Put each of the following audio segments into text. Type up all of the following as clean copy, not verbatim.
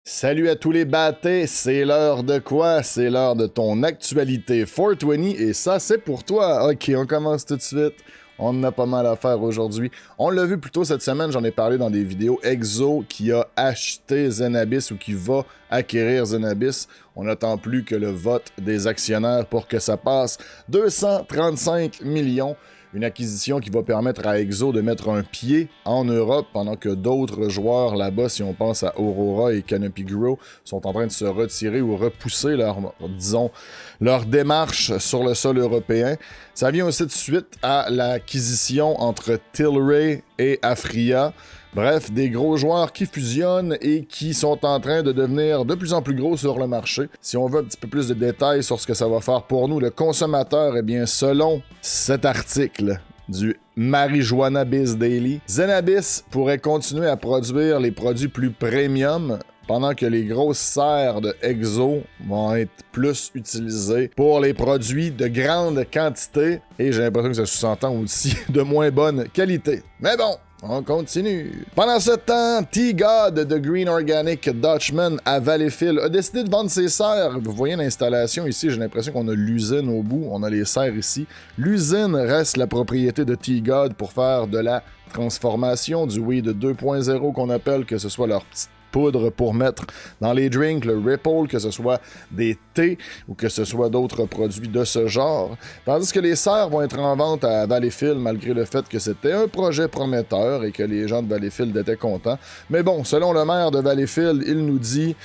Salut à tous les battés, c'est l'heure de quoi? C'est l'heure de ton actualité 420 et ça c'est pour toi. Ok, on commence tout de suite. On en a pas mal à faire aujourd'hui. On l'a vu plus tôt cette semaine, j'en ai parlé dans des vidéos. Exo qui a acheté Zenabis ou qui va acquérir Zenabis. On n'attend plus que le vote des actionnaires pour que ça passe. 235 millions. Une acquisition qui va permettre à Exo de mettre un pied en Europe pendant que d'autres joueurs là-bas, si on pense à Aurora et Canopy Grow, sont en train de se retirer ou repousser leur démarche sur le sol européen. Ça vient aussi de suite à l'acquisition entre Tilray et Afria. Bref, des gros joueurs qui fusionnent et qui sont en train de devenir de plus en plus gros sur le marché. Si on veut un petit peu plus de détails sur ce que ça va faire pour nous, le consommateur, eh bien, selon cet article du Marijuana Biz Daily, Zenabis pourrait continuer à produire les produits plus premium pendant que les grosses serres de Exo vont être plus utilisées pour les produits de grande quantité et j'ai l'impression que ça sous-entend aussi de moins bonne qualité. Mais bon, on continue. Pendant ce temps, T-God de Green Organic Dutchman à Valleyfield a décidé de vendre ses serres. Vous voyez l'installation ici, j'ai l'impression qu'on a l'usine au bout, on a les serres ici. L'usine reste la propriété de T-God pour faire de la transformation du weed 2.0 qu'on appelle, que ce soit leur petite poudre pour mettre dans les drinks, le Ripple, que ce soit des thés ou que ce soit d'autres produits de ce genre. Tandis que les serres vont être en vente à Valleyfield malgré le fait que c'était un projet prometteur et que les gens de Valleyfield étaient contents. Mais bon, selon le maire de Valleyfield, il nous dit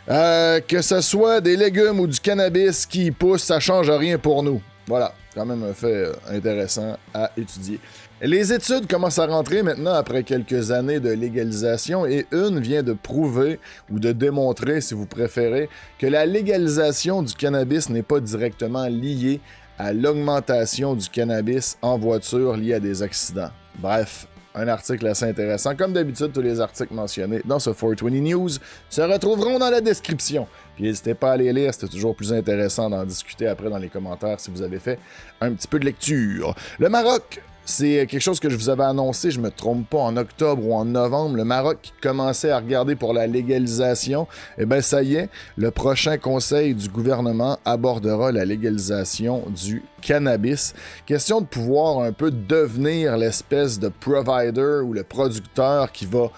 que ce soit des légumes ou du cannabis qui poussent, ça change rien pour nous. Voilà, quand même un fait intéressant à étudier. Les études commencent à rentrer maintenant après quelques années de légalisation et une vient de prouver ou de démontrer, si vous préférez, que la légalisation du cannabis n'est pas directement liée à l'augmentation du cannabis en voiture liée à des accidents. Bref, un article assez intéressant. Comme d'habitude, tous les articles mentionnés dans ce 420 News se retrouveront dans la description. Puis n'hésitez pas à les lire, c'était toujours plus intéressant d'en discuter après dans les commentaires si vous avez fait un petit peu de lecture. Le Maroc, c'est quelque chose que je vous avais annoncé, je me trompe pas, en octobre ou en novembre, le Maroc qui commençait à regarder pour la légalisation. Eh bien, ça y est, le prochain conseil du gouvernement abordera la légalisation du cannabis. Question de pouvoir un peu devenir l'espèce de provider ou le producteur qui va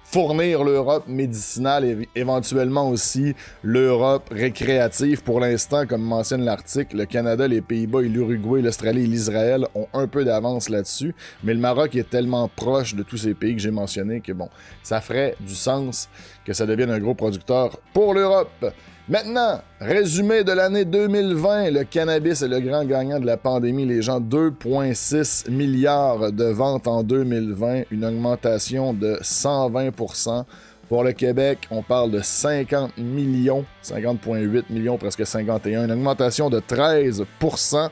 fournir l'Europe médicinale et éventuellement aussi l'Europe récréative. Pour l'instant, comme mentionne l'article, le Canada, les Pays-Bas et l'Uruguay, l'Australie et l'Israël ont un peu d'avance là-dessus, mais le Maroc est tellement proche de tous ces pays que j'ai mentionnés que bon, ça ferait du sens que ça devienne un gros producteur pour l'Europe. Maintenant, résumé de l'année 2020, le cannabis est le grand gagnant de la pandémie. Les gens, 2,6 milliards de ventes en 2020, une augmentation de 120%. Pour le Québec, on parle de 50 millions, 50,8 millions, presque 51, une augmentation de 13%.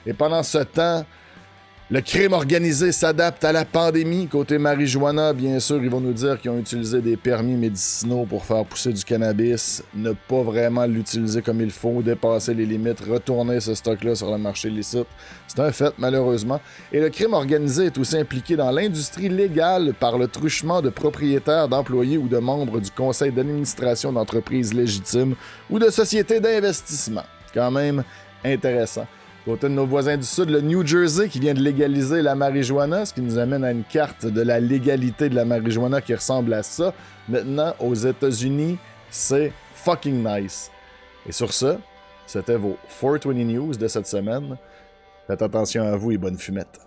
Et pendant ce temps, le crime organisé s'adapte à la pandémie. Côté marijuana, bien sûr, ils vont nous dire qu'ils ont utilisé des permis médicinaux pour faire pousser du cannabis, ne pas vraiment l'utiliser comme il faut, dépasser les limites, retourner ce stock-là sur le marché licite. C'est un fait, malheureusement. Et le crime organisé est aussi impliqué dans l'industrie légale par le truchement de propriétaires, d'employés ou de membres du conseil d'administration d'entreprises légitimes ou de sociétés d'investissement. Quand même intéressant. Côté de nos voisins du Sud, le New Jersey qui vient de légaliser la marijuana, ce qui nous amène à une carte de la légalité de la marijuana qui ressemble à ça. Maintenant, aux États-Unis, c'est fucking nice. Et sur ce, c'était vos 420 News de cette semaine. Faites attention à vous et bonne fumette.